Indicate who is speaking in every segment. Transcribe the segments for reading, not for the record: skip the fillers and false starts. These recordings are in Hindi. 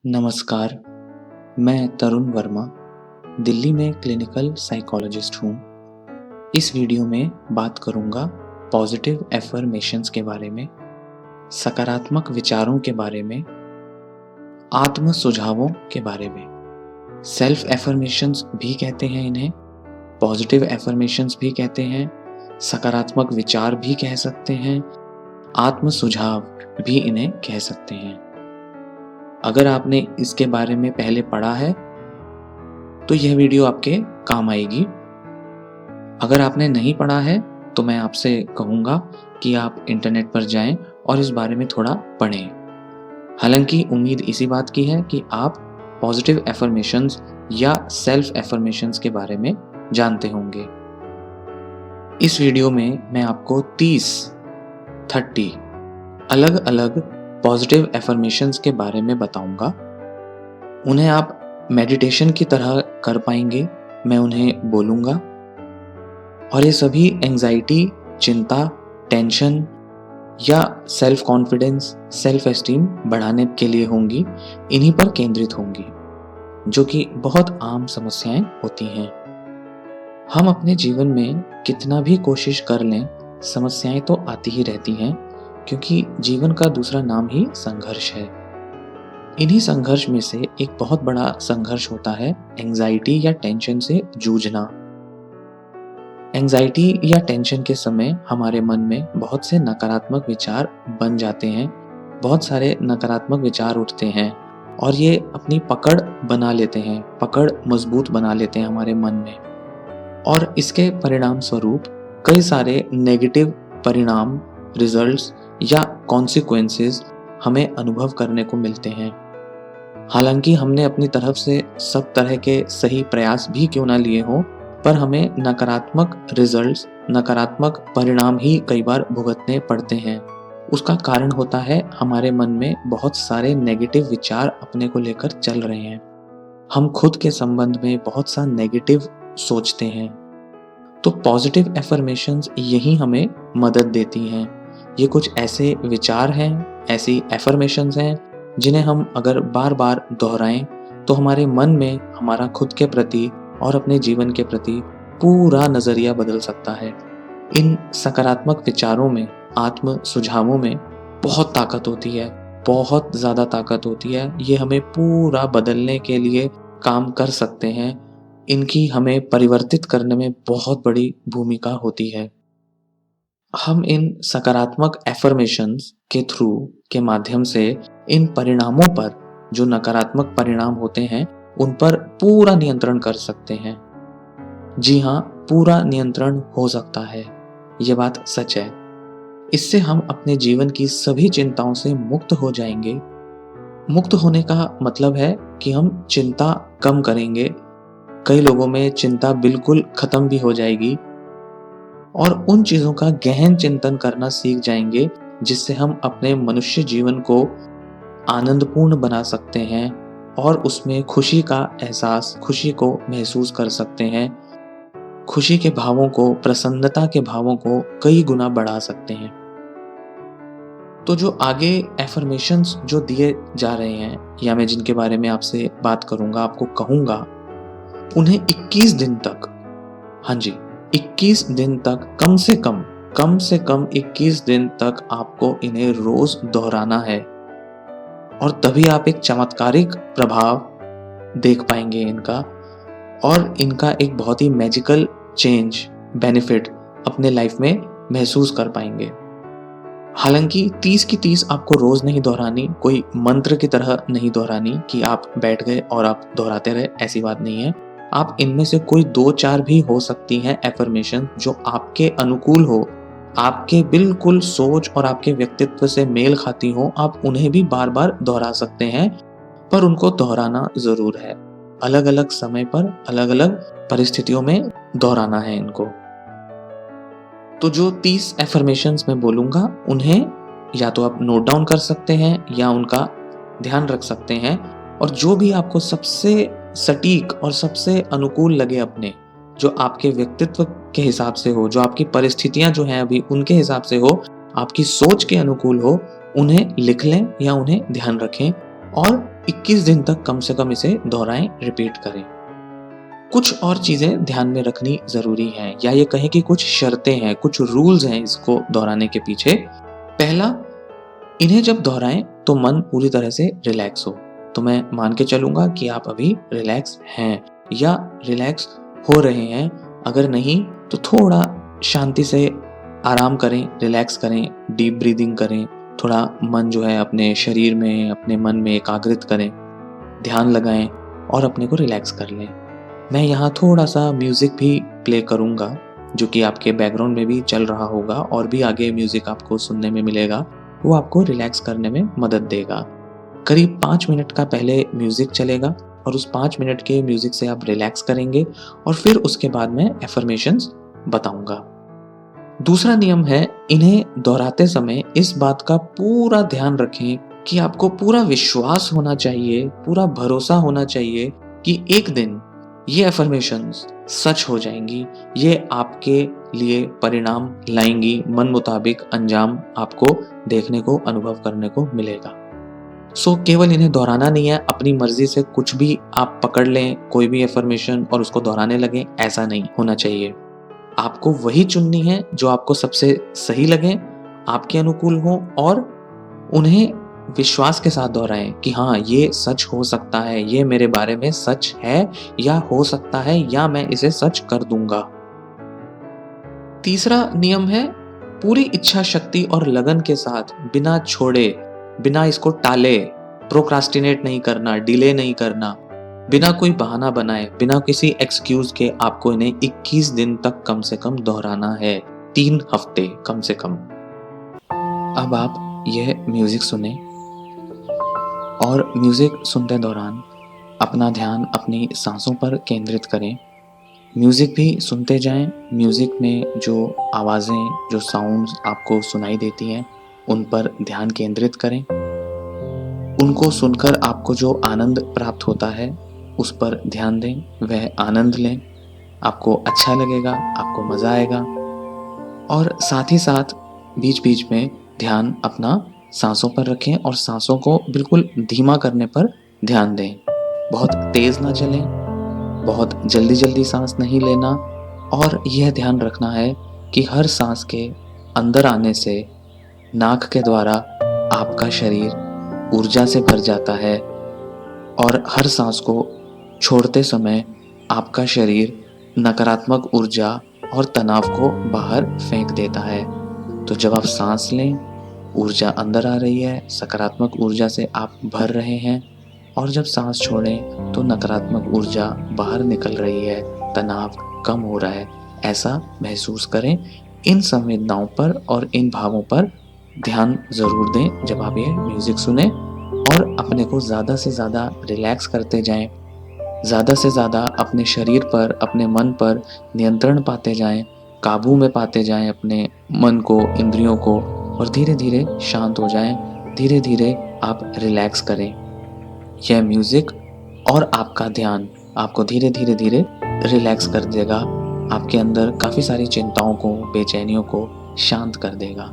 Speaker 1: नमस्कार, मैं तरुण वर्मा, दिल्ली में क्लिनिकल साइकोलॉजिस्ट हूँ। इस वीडियो में बात करूँगा पॉजिटिव एफर्मेशंस के बारे में, सकारात्मक विचारों के बारे में, आत्म सुझावों के बारे में। सेल्फ एफर्मेशंस भी कहते हैं इन्हें, पॉजिटिव एफर्मेशंस भी कहते हैं, सकारात्मक विचार भी कह सकते हैं, आत्म सुझाव भी इन्हें कह सकते हैं। अगर आपने इसके बारे में पहले पढ़ा है तो यह वीडियो आपके काम आएगी। अगर आपने नहीं पढ़ा है तो मैं आपसे कहूँगा कि आप इंटरनेट पर जाएं और इस बारे में थोड़ा पढ़ें। हालांकि उम्मीद इसी बात की है कि आप पॉजिटिव एफर्मेशंस या सेल्फ एफर्मेशंस के बारे में जानते होंगे। इस वीडियो में मैं आपको 30 अलग अलग पॉजिटिव एफर्मेशंस के बारे में बताऊंगा। उन्हें आप मेडिटेशन की तरह कर पाएंगे, मैं उन्हें बोलूंगा। और ये सभी एंजाइटी, चिंता, टेंशन या सेल्फ कॉन्फिडेंस, सेल्फ एस्टीम बढ़ाने के लिए होंगी, इन्हीं पर केंद्रित होंगी, जो कि बहुत आम समस्याएं होती हैं। हम अपने जीवन में कितना भी कोशिश कर लें, समस्याएं तो आती ही रहती हैं, क्योंकि जीवन का दूसरा नाम ही संघर्ष है। इन्हीं संघर्ष में से एक बहुत बड़ा संघर्ष होता है एंजाइटी या टेंशन से जूझना। एंजाइटी या टेंशन के समय हमारे मन में बहुत से नकारात्मक विचार बन जाते हैं, बहुत सारे नकारात्मक विचार उठते हैं और ये अपनी पकड़ बना लेते हैं, पकड़ मजबूत बना लेते हैं हमारे मन में। और इसके परिणाम स्वरूप कई सारे नेगेटिव परिणाम, रिजल्ट्स या कॉन्सिक्वेंसेस हमें अनुभव करने को मिलते हैं। हालांकि हमने अपनी तरफ से सब तरह के सही प्रयास भी क्यों ना लिए हों, पर हमें नकारात्मक रिजल्ट्स, नकारात्मक परिणाम ही कई बार भुगतने पड़ते हैं। उसका कारण होता है हमारे मन में बहुत सारे नेगेटिव विचार अपने को लेकर चल रहे हैं। हम खुद के संबंध में बहुत सा नेगेटिव सोचते हैं। तो पॉजिटिव एफर्मेशंस यही हमें मदद देती हैं। ये कुछ ऐसे विचार हैं, ऐसी एफर्मेशंस हैं जिन्हें हम अगर बार बार दोहराएं तो हमारे मन में हमारा खुद के प्रति और अपने जीवन के प्रति पूरा नजरिया बदल सकता है। इन सकारात्मक विचारों में, आत्म सुझावों में बहुत ताकत होती है, बहुत ज़्यादा ताकत होती है। ये हमें पूरा बदलने के लिए काम कर सकते हैं। इनकी हमें परिवर्तित करने में बहुत बड़ी भूमिका होती है। हम इन सकारात्मक एफर्मेशंस के थ्रू, के माध्यम से इन परिणामों पर, जो नकारात्मक परिणाम होते हैं, उन पर पूरा नियंत्रण कर सकते हैं। जी हाँ, पूरा नियंत्रण हो सकता है। ये बात सच है। इससे हम अपने जीवन की सभी चिंताओं से मुक्त हो जाएंगे। मुक्त होने का मतलब है कि हम चिंता कम करेंगे। कई लोगों में चिंता बिल्कुल खत्म भी हो जाएगी और उन चीज़ों का गहन चिंतन करना सीख जाएंगे जिससे हम अपने मनुष्य जीवन को आनंदपूर्ण बना सकते हैं और उसमें खुशी का एहसास, खुशी को महसूस कर सकते हैं। खुशी के भावों को, प्रसन्नता के भावों को कई गुना बढ़ा सकते हैं। तो जो आगे एफर्मेशंस जो दिए जा रहे हैं, या मैं जिनके बारे में आपसे बात करूंगा, आपको कहूंगा, उन्हें 21 दिन तक, हाँ जी, 21 दिन तक कम से कम 21 दिन तक आपको इन्हें रोज दोहराना है। और तभी आप एक चमत्कारिक प्रभाव देख पाएंगे इनका, और इनका एक बहुत ही मैजिकल चेंज, बेनिफिट अपने लाइफ में महसूस कर पाएंगे। हालांकि 30 की 30 आपको रोज नहीं दोहरानी, कोई मंत्र की तरह नहीं दोहरानी कि आप बैठ गए और आप दोहराते रहे, ऐसी बात नहीं है। आप इनमें से कोई 2-4 भी हो सकती हैं एफर्मेशन जो आपके अनुकूल हो, आपके बिल्कुल सोच और आपके व्यक्तित्व से मेल खाती हो। आप उन्हें भी बार बार दोहरा सकते हैं, पर उनको दोहराना जरूर है। अलग अलग समय पर, अलग अलग परिस्थितियों में दोहराना है इनको। तो जो 30 एफर्मेशंस मैं बोलूंगा, उन्हें या तो आप नोट डाउन कर सकते हैं या उनका ध्यान रख सकते हैं, और जो भी आपको सबसे सटीक और सबसे अनुकूल लगे, अपने जो आपके व्यक्तित्व के हिसाब से हो, जो आपकी परिस्थितियां जो हैं अभी उनके हिसाब से हो, आपकी सोच के अनुकूल हो, उन्हें लिख लें या उन्हें ध्यान रखें और 21 दिन तक कम से कम इसे दोहराएं, रिपीट करें। कुछ और चीज़ें ध्यान में रखनी ज़रूरी हैं, या ये कहें कि कुछ शर्तें हैं, कुछ रूल्स हैं इसको दोहराने के पीछे। पहला, इन्हें जब दोहराएं तो मन पूरी तरह से रिलैक्स हो। तो मैं मान के चलूँगा कि आप अभी रिलैक्स हैं या रिलैक्स हो रहे हैं। अगर नहीं तो थोड़ा शांति से आराम करें, रिलैक्स करें, डीप ब्रीदिंग करें, थोड़ा मन जो है अपने शरीर में, अपने मन में एकाग्रित करें, ध्यान लगाएं और अपने को रिलैक्स कर लें। मैं यहाँ थोड़ा-सा म्यूज़िक भी प्ले करूँगा, जो कि आपके बैकग्राउंड में भी चल रहा होगा और भी आगे म्यूज़िक आपको सुनने में मिलेगा, वो आपको रिलैक्स करने में मदद देगा। करीब 5 मिनट का पहले म्यूज़िक चलेगा और उस 5 मिनट के म्यूज़िक से आप रिलैक्स करेंगे और फिर उसके बाद मैं अफ़र्मेशंस बताऊँगा। दूसरा नियम है, इन्हें दोहराते समय इस बात का पूरा ध्यान रखें कि आपको पूरा विश्वास होना चाहिए, पूरा भरोसा होना चाहिए कि एक दिन ये अफ़र्मेशंस सच हो जाएँगी, ये आपके लिए परिणाम लाएँगी, मन मुताबिक अंजाम आपको देखने को, अनुभव करने को मिलेगा। केवल इन्हें दोहराना नहीं है, अपनी मर्ज़ी से कुछ भी आप पकड़ लें, कोई भी अफ़र्मेशन और उसको दोहराने लगें, ऐसा नहीं होना चाहिए। आपको वही चुननी है जो आपको सबसे सही लगे, आपके अनुकूल हो और उन्हें विश्वास के साथ दोहराएँ कि हाँ, ये सच हो सकता है, ये मेरे बारे में सच है या हो सकता है या मैं इसे सच कर दूँगा। तीसरा नियम है, पूरी इच्छा शक्ति और लगन के साथ बिना छोड़े, बिना इसको टाले, प्रोक्रास्टिनेट नहीं करना, डिले नहीं करना, बिना कोई बहाना बनाए, बिना किसी एक्सक्यूज़ के आपको इन्हें 21 दिन तक कम से कम दोहराना है, 3 हफ्ते कम से कम। अब आप यह म्यूज़िक सुनें और म्यूज़िक सुनते दौरान अपना ध्यान अपनी साँसों पर केंद्रित करें। म्यूज़िक भी सुनते जाएँ, म्यूज़िक में जो आवाज़ें, जो साउंड्स आपको सुनाई देती हैं, उन पर ध्यान केंद्रित करें। उनको सुनकर आपको जो आनंद प्राप्त होता है, उस पर ध्यान दें, वह आनंद लें। आपको अच्छा लगेगा, आपको मज़ा आएगा और साथ ही साथ बीच-बीच में ध्यान अपना साँसों पर रखें और साँसों को बिल्कुल धीमा करने पर ध्यान दें। बहुत तेज़ ना चलें, बहुत जल्दी-जल्दी साँस नहीं लेना और यह ध्यान रखना है कि हर साँस के अंदर आने से नाक के द्वारा आपका शरीर ऊर्जा से भर जाता है और हर साँस को छोड़ते समय आपका शरीर नकारात्मक ऊर्जा और तनाव को बाहर फेंक देता है। तो जब आप साँस लें, ऊर्जा अंदर आ रही है, सकारात्मक ऊर्जा से आप भर रहे हैं और जब साँस छोड़ें तो नकारात्मक ऊर्जा बाहर निकल रही है, तनाव कम हो रहा है, ऐसा महसूस करें। इन संवेदनाओं पर और इन भावों पर ध्यान ज़रूर दें जब आप ये म्यूज़िक सुनें और अपने को ज़्यादा से ज़्यादा रिलैक्स करते जाएँ। ज़्यादा से ज़्यादा अपने शरीर पर, अपने मन पर नियंत्रण पाते जाएँ, काबू में पाते जाएँ अपने मन को, इंद्रियों को और धीरे-धीरे शांत हो जाएँ। धीरे-धीरे आप रिलैक्स करें। यह म्यूज़िक और आपका ध्यान आपको धीरे-धीरे रिलैक्स कर देगा, आपके अंदर काफ़ी सारी चिंताओं को, बेचैनियों को शांत कर देगा।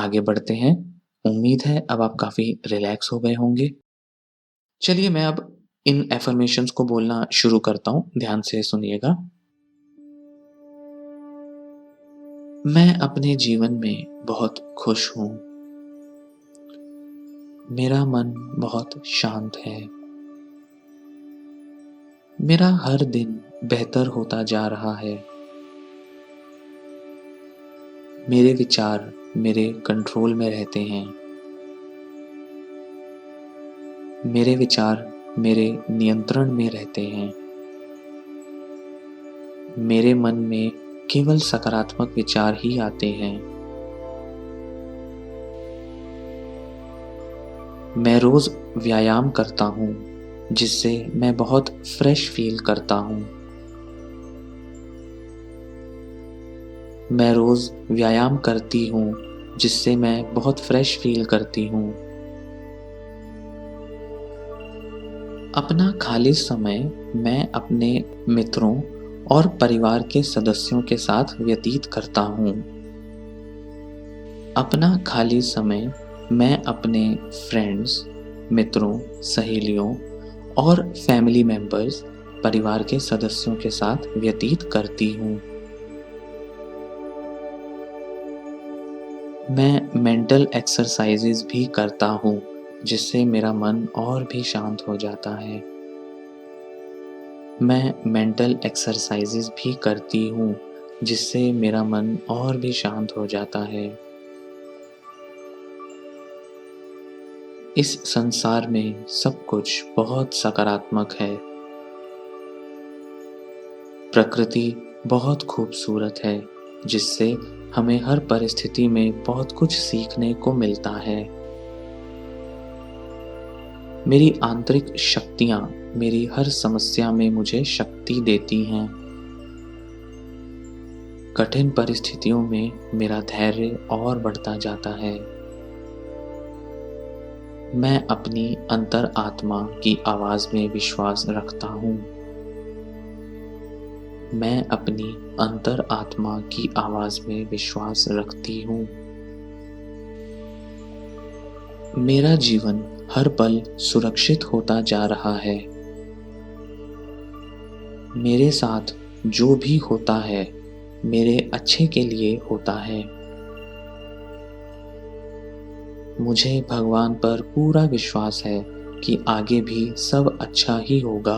Speaker 1: आगे बढ़ते हैं। उम्मीद है अब आप काफ़ी रिलैक्स हो गए होंगे। चलिए मैं अब इन अफ़र्मेशंस को बोलना शुरू करता हूँ, ध्यान से सुनिएगा। मैं अपने जीवन में बहुत खुश हूँ। मेरा मन बहुत शांत है। मेरा हर दिन बेहतर होता जा रहा है। मेरे विचार मेरे कंट्रोल में रहते हैं। मेरे विचार मेरे नियंत्रण में रहते हैं। मेरे मन में केवल सकारात्मक विचार ही आते हैं। मैं रोज व्यायाम करता हूँ, जिससे मैं बहुत फ्रेश फील करता हूँ। मैं रोज व्यायाम करती हूँ, जिससे मैं बहुत फ्रेश फील करती हूँ। अपना खाली समय मैं अपने मित्रों और परिवार के सदस्यों के साथ व्यतीत करता हूँ। अपना खाली समय मैं अपने फ्रेंड्स, मित्रों, सहेलियों और फैमिली मेंबर्स, परिवार के सदस्यों के साथ व्यतीत करती हूँ। मैं मेंटल एक्सरसाइजेज भी करता हूँ, जिससे मेरा मन और भी शांत हो जाता है। मैं मेंटल एक्सरसाइजेज भी करती हूँ, जिससे मेरा मन और भी शांत हो जाता है। इस संसार में सब कुछ बहुत सकारात्मक है। प्रकृति बहुत खूबसूरत है, जिससे हमें हर परिस्थिति में बहुत कुछ सीखने को मिलता है। मेरी आंतरिक शक्तियाँ मेरी हर समस्या में मुझे शक्ति देती हैं। कठिन परिस्थितियों में मेरा धैर्य और बढ़ता जाता है। मैं अपनी अंतर आत्मा की आवाज़ में विश्वास रखता हूँ। मैं अपनी अंतर आत्मा की आवाज़ में विश्वास रखती हूँ। मेरा जीवन हर पल सुरक्षित होता जा रहा है। मेरे साथ जो भी होता है, मेरे अच्छे के लिए होता है। मुझे भगवान पर पूरा विश्वास है कि आगे भी सब अच्छा ही होगा।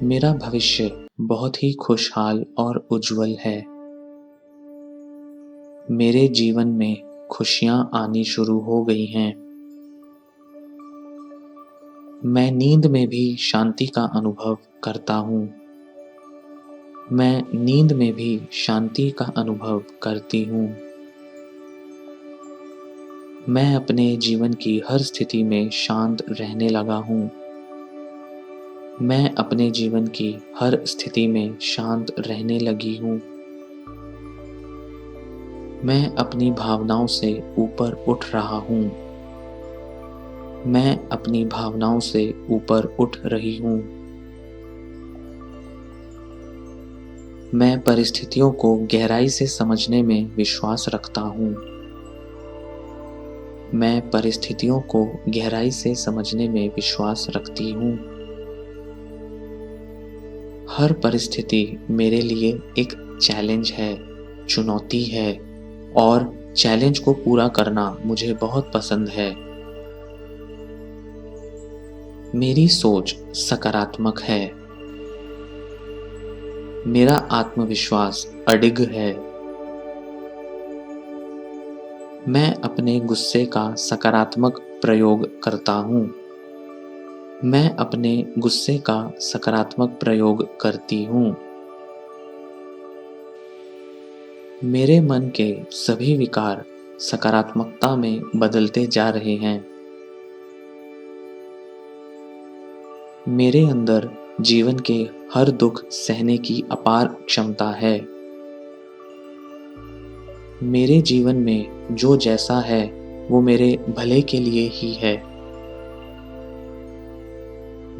Speaker 1: मेरा भविष्य बहुत ही खुशहाल और उज्जवल है। मेरे जीवन में खुशियाँ आनी शुरू हो गई हैं। मैं नींद में भी शांति का अनुभव करता हूँ। मैं नींद में भी शांति का अनुभव करती हूँ। मैं अपने जीवन की हर स्थिति में शांत रहने लगा हूँ। मैं अपने जीवन की हर स्थिति में शांत रहने लगी हूँ। मैं अपनी भावनाओं से ऊपर उठ रहा हूँ। मैं अपनी भावनाओं से ऊपर उठ रही हूँ। मैं परिस्थितियों को गहराई से समझने में विश्वास रखता हूँ। मैं परिस्थितियों को गहराई से समझने में विश्वास रखती हूँ। हर परिस्थिति मेरे लिए एक चैलेंज है, चुनौती है, और चैलेंज को पूरा करना मुझे बहुत पसंद है। मेरी सोच सकारात्मक है। मेरा आत्मविश्वास अडिग है। मैं अपने गुस्से का सकारात्मक प्रयोग करता हूँ। मैं अपने गुस्से का सकारात्मक प्रयोग करती हूँ। मेरे मन के सभी विकार सकारात्मकता में बदलते जा रहे हैं। मेरे अंदर जीवन के हर दुख सहने की अपार क्षमता है। मेरे जीवन में जो जैसा है वो मेरे भले के लिए ही है।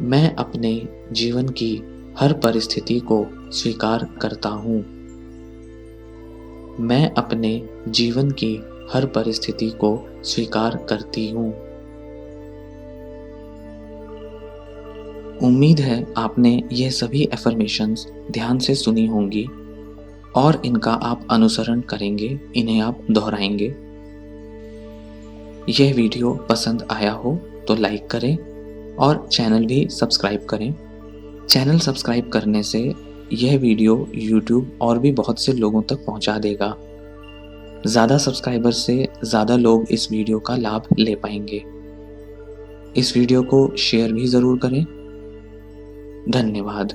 Speaker 1: मैं अपने जीवन की हर परिस्थिति को स्वीकार करता हूँ। मैं अपने जीवन की हर परिस्थिति को स्वीकार करती हूँ। उम्मीद है आपने ये सभी अफ़र्मेशंस ध्यान से सुनी होंगी और इनका आप अनुसरण करेंगे, इन्हें आप दोहराएंगे। यह वीडियो पसंद आया हो तो लाइक करें और चैनल भी सब्सक्राइब करें। चैनल सब्सक्राइब करने से यह वीडियो यूट्यूब और भी बहुत से लोगों तक पहुंचा देगा। ज़्यादा सब्सक्राइबर से ज़्यादा लोग इस वीडियो का लाभ ले पाएंगे। इस वीडियो को शेयर भी ज़रूर करें। धन्यवाद।